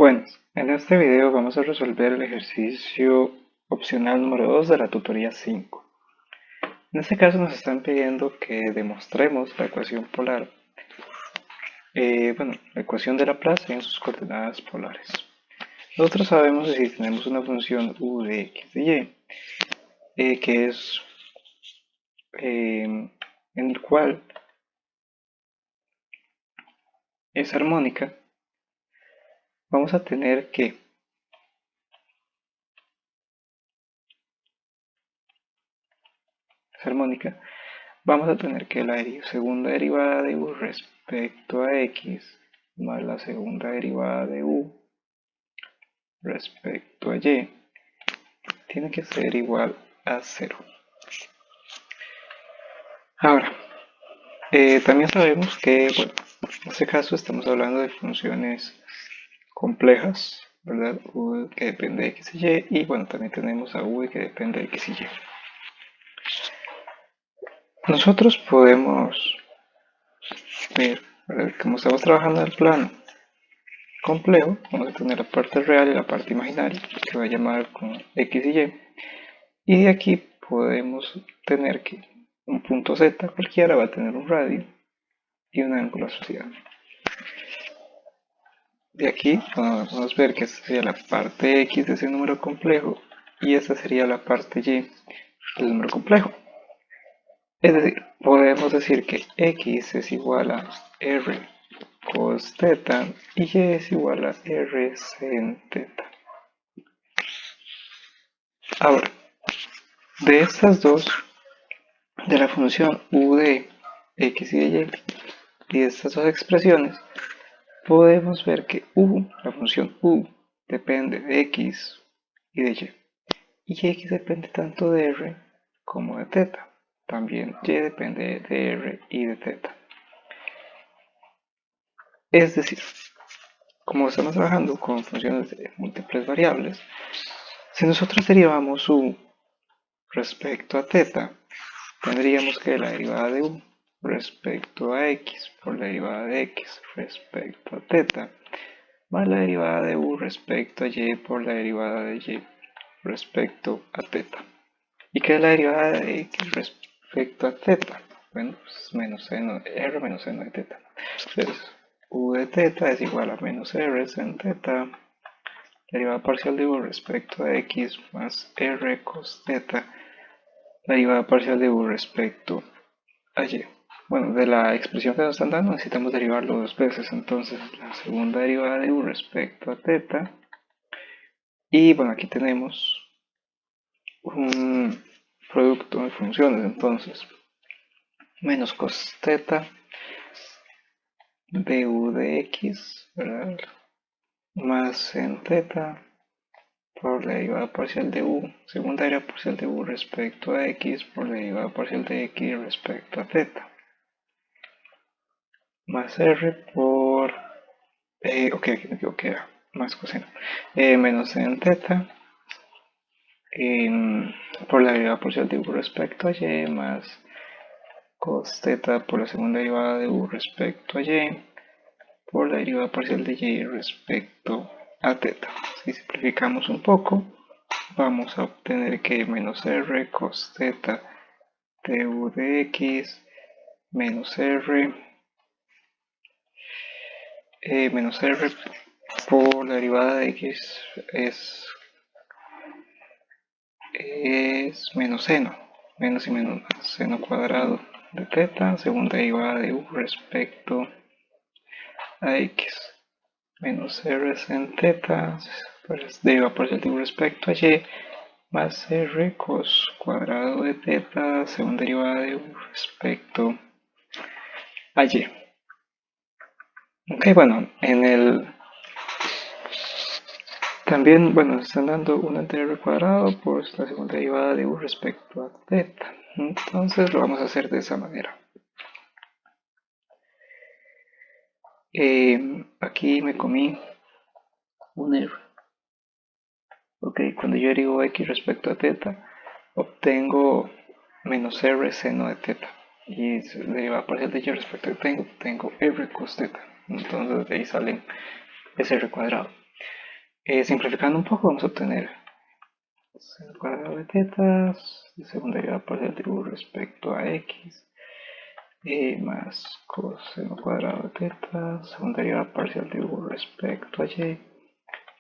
Bueno, en este video vamos a resolver el ejercicio opcional número 2 de la tutoría 5. En este caso nos están pidiendo que demostremos la ecuación polar, la ecuación de Laplace en sus coordenadas polares. Nosotros sabemos que si tenemos una función u de x de y, que es en el cual es armónica, vamos a tener que vamos a tener que la segunda derivada de u respecto a x más la segunda derivada de u respecto a y tiene que ser igual a 0. Ahora, también sabemos que, bueno, en este caso estamos hablando de funciones complejas, ¿verdad? U que depende de x y y, y bueno, también tenemos a v que depende de x y y. Nosotros podemos ver, ¿verdad? Como estamos trabajando en el plano complejo, vamos a tener la parte real y la parte imaginaria, que va a llamar con x y y. Y de aquí podemos tener que un punto z cualquiera va a tener un radio y un ángulo asociado. De aquí podemos ver que esta sería la parte x de ese número complejo y esta sería la parte y del número complejo. Es decir, podemos decir que x es igual a r cos θ y y es igual a r sin θ. Ahora, de estas dos, de la función u de x y de y de estas dos expresiones, podemos ver que la función u, depende de x y de y x depende tanto de r como de θ. También y depende de r y de θ. Es decir, como estamos trabajando con funciones de múltiples variables, si nosotros derivamos u respecto a θ, tendríamos que la derivada de u respecto a x por la derivada de x respecto a θ más la derivada de u respecto a y por la derivada de y respecto a θ. ¿Y qué es la derivada de x respecto a θ? Bueno, pues menos seno de r menos seno de θ. Entonces, u de θ es igual a menos r sin θ, la derivada parcial de u respecto a x más r cos θ, la derivada parcial de u respecto a y. Bueno, de la expresión que nos están dando necesitamos derivarlo dos veces, entonces la segunda derivada de u respecto a θ, y bueno, aquí tenemos un producto de funciones, entonces menos cos θ de u de x, ¿verdad? Más en θ por la derivada parcial de u, segunda derivada parcial de u respecto a x por la derivada parcial de x respecto a θ, más r por, ok, aquí me equivoqué, más coseno, menos en θ por la derivada parcial de u respecto a y más cos θ por la segunda derivada de u respecto a y por la derivada parcial de y respecto a θ. Si simplificamos un poco, vamos a obtener que menos r cos θ de u de x menos r por la derivada de x es menos seno, menos y menos más seno cuadrado de θ, segunda derivada de u respecto a x menos r sin θ, pues derivada parcial de u respecto a y más r cos cuadrado de θ, segunda derivada de u respecto a y. Ok, bueno, también, bueno, nos están dando un anterior al cuadrado por la segunda derivada de u respecto a θ. Entonces lo vamos a hacer de esa manera. Aquí me comí un r. Ok, cuando yo derivo x respecto a θ, obtengo menos r seno de θ. Y derivada parcial de y respecto a tengo r cos θ. Entonces de ahí sale ese r cuadrado. Simplificando un poco, vamos a obtener seno cuadrado de tetas, de segunda derivada parcial de u respecto a x, más coseno cuadrado de teta, segunda derivada parcial de u respecto a y,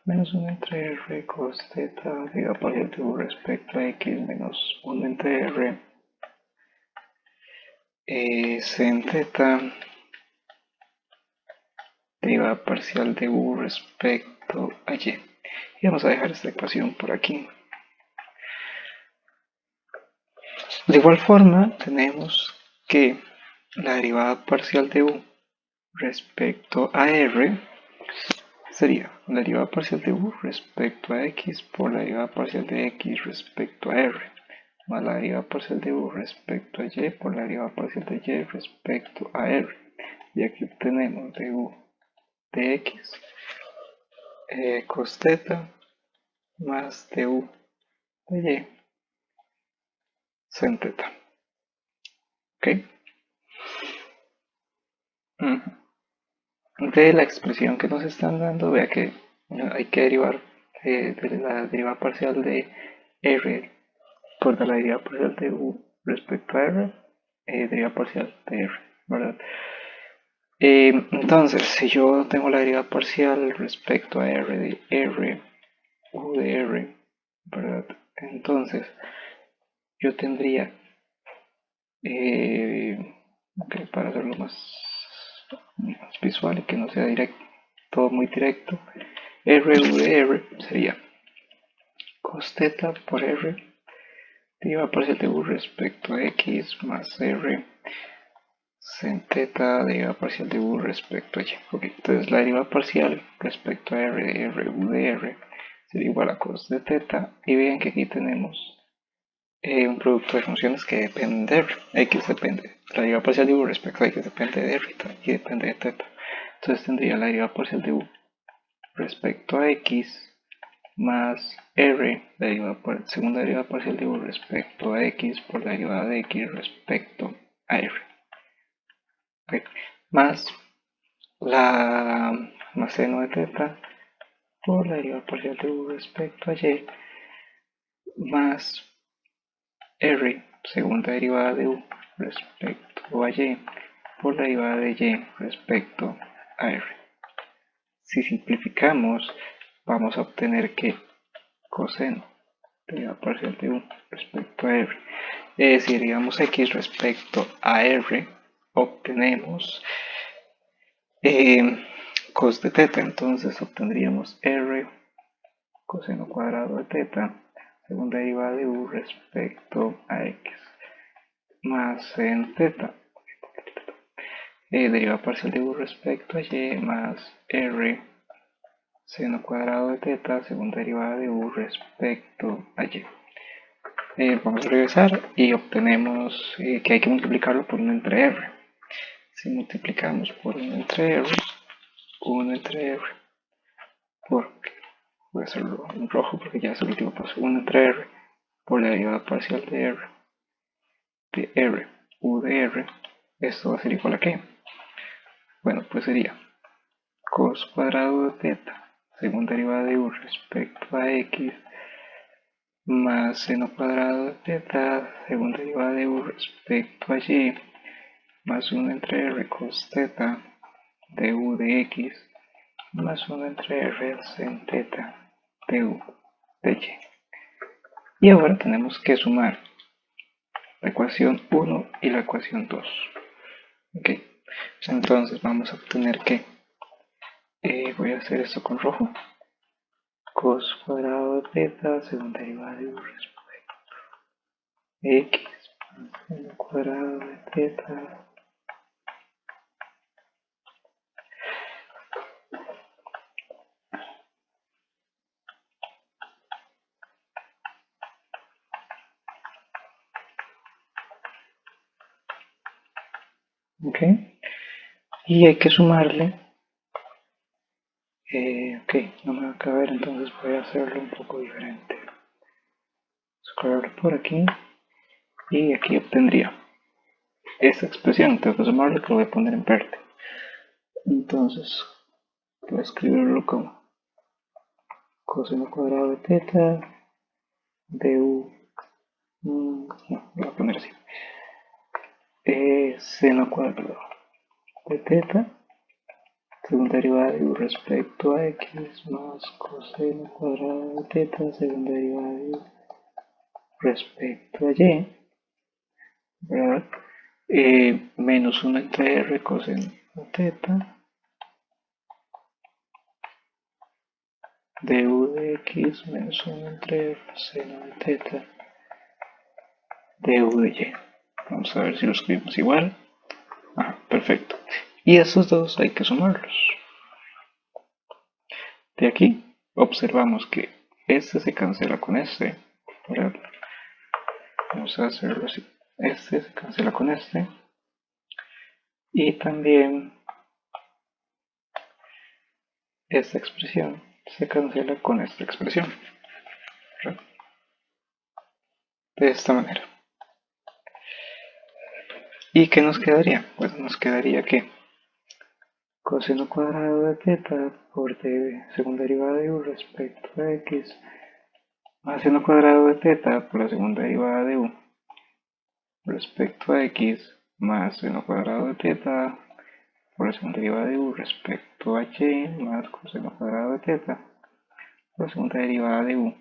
menos 1 entre r cos teta, derivada parcial de u respecto a x, menos 1 entre r, sen teta, derivada parcial de u respecto a y. Y vamos a dejar esta ecuación por aquí. De igual forma, tenemos que la derivada parcial de u respecto a r sería la derivada parcial de u respecto a x por la derivada parcial de x respecto a r, más la derivada parcial de u respecto a y por la derivada parcial de y respecto a r. Y aquí obtenemos de u de x cos teta más de u de y sen teta. ¿Ok? De la expresión que nos están dando, vea que hay que derivar de la derivada parcial de r por la derivada parcial de u respecto a r, derivada parcial de r, ¿verdad? Entonces, si yo tengo la derivada parcial respecto a r de r, u de r, ¿verdad? Entonces, yo tendría, para hacerlo más visual y que no sea directo, todo muy directo, r u de r sería cos teta por r, derivada parcial de u respecto a x más r sen teta, derivada parcial de u respecto a y. Okay, entonces la derivada parcial respecto a r de r u de r sería igual a cos de teta, y vean que aquí tenemos un producto de funciones que depende de r. X depende, la derivada parcial de u respecto a x depende de r y depende de teta. Entonces tendría la derivada parcial de u respecto a x más r, la segunda derivada parcial de u respecto a x por la derivada de x respecto a r. Okay. Más seno de teta por la derivada parcial de u respecto a y más r, segunda derivada de u respecto a y por la derivada de y respecto a r. Si simplificamos, vamos a obtener que coseno derivada parcial de u respecto a r, es decir, digamos x respecto a r, obtenemos cos de teta, entonces obtendríamos r coseno cuadrado de teta, segunda derivada de u respecto a x, más sen teta, derivada parcial de u respecto a y, más r seno cuadrado de teta, segunda derivada de u respecto a y. Vamos a regresar y obtenemos que hay que multiplicarlo por 1 entre r. Si multiplicamos por 1 entre r, 1 entre r, voy a hacerlo en rojo porque ya es el último paso, 1 entre r por la derivada parcial de r, u de r, esto va a ser igual a ¿qué? Bueno, pues sería cos cuadrado de teta, segunda derivada de u respecto a x, más seno cuadrado de teta, segunda derivada de u respecto a y, más 1 entre r cos teta de u de x, más 1 entre r sen teta de u de y. Y ahora tenemos que sumar la ecuación 1 y la ecuación 2. Ok, entonces vamos a obtener que, voy a hacer esto con rojo, cos cuadrado de teta, segunda derivada de u respecto a x, más cuadrado de teta, ok, y hay que sumarle, ok, no me va a caber, entonces voy a hacerlo un poco diferente, scroll por aquí, y aquí obtendría esta expresión, tengo que sumarle, que lo voy a poner en verde, entonces voy a escribirlo como coseno cuadrado de teta de u. No, lo voy a poner así. Seno cuadrado de teta, segunda derivada de u respecto a x, más coseno cuadrado de teta, segunda derivada de u respecto a y, ¿verdad? Menos 1 entre r coseno de teta de u de x menos 1 entre r seno de teta de u de y. Vamos a ver si lo escribimos igual. Perfecto. Y estos dos hay que sumarlos. De aquí observamos que este se cancela con este, ¿verdad? Vamos a hacerlo así. Este se cancela con este. Y también esta expresión se cancela con esta expresión, ¿verdad? De esta manera. ¿Y qué nos quedaría? Pues nos quedaría que coseno cuadrado de teta por segunda derivada de u respecto a x más seno cuadrado de teta por la segunda derivada de u respecto a x más seno cuadrado de teta por la segunda derivada de u respecto a y más coseno cuadrado de teta por la segunda derivada de u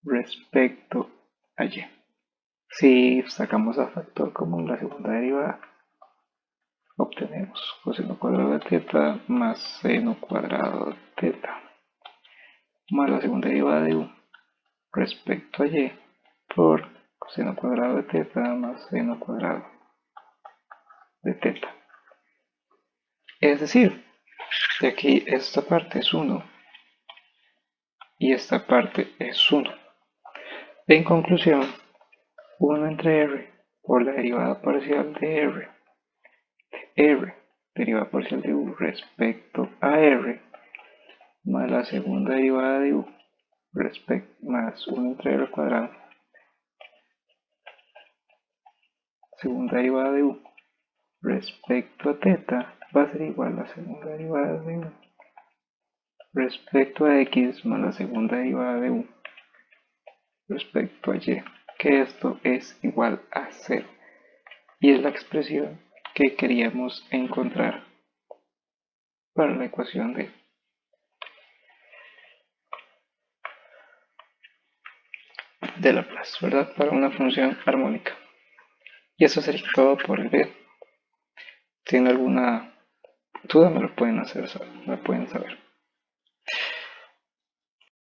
respecto a y. Si sacamos a factor común la segunda derivada, obtenemos coseno cuadrado de teta más seno cuadrado de teta más la segunda derivada de u respecto a y por coseno cuadrado de teta más seno cuadrado de teta. Es decir, de aquí esta parte es 1 y esta parte es 1. En conclusión, 1 entre r por la derivada parcial de r, derivada parcial de u respecto a r, más la segunda derivada de u más 1 entre r cuadrado, segunda derivada de u respecto a teta va a ser igual a la segunda derivada de u respecto a x más la segunda derivada de u respecto a y, que esto es igual a 0. Y es la expresión que queríamos encontrar para la ecuación de Laplace, ¿verdad? Para una función armónica. Y eso sería todo por el video. Si tienen alguna duda me lo pueden hacer, me pueden saber.